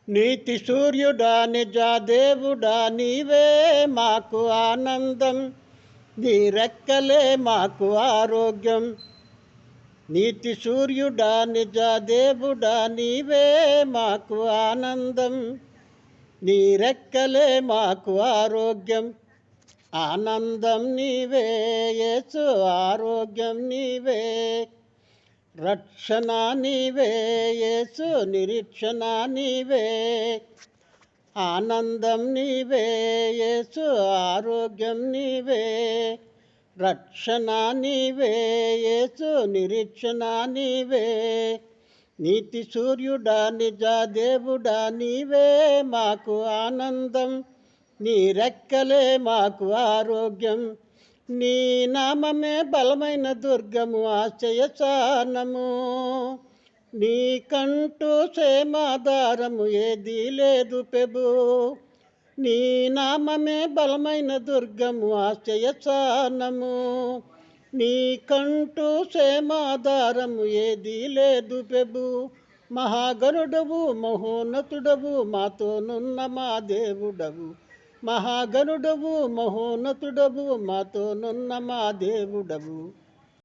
నీతి సూర్యుడా నిజదేవుడా నీవే మాకు ఆనందం, నీ రెక్కలే మాకు ఆరోగ్యం. నీతి సూర్యుడా నిజదేవుడా నీవే మాకు ఆనందం, నీ రెక్కలే మాకు ఆరోగ్యం. ఆనందం నీవే యేసు, ఆరోగ్యం నీవే, రక్షణ నీవే యేసు, నిరీక్షణ నీవే. ఆనందం నీవే యేసు, ఆరోగ్యం నీవే, రక్షణ నీవే యేసు, నిరీక్షణ నీవే. నీతి సూర్యుడా నిజదేవుడా నీవే మాకు ఆనందం, నీ రెక్కలే మాకు ఆరోగ్యం. నీ నామమే బలమైన దుర్గము, ఆశ్రయస్థానము, నీకంటూ క్షేమాధారము ఏదీ లేదు ప్రభు. నీ నామమే బలమైన దుర్గము, ఆశ్రయస్థానము, నీకంటూ క్షేమాధారము ఏదీ లేదు ప్రభు. మహాగణుడవు మహోన్నతుడవు, మాతోనున్న మా దేవుడవు. మహాగణుడవు మహోన్నతుడవు, మాతోనున్న మా దేవుడవు.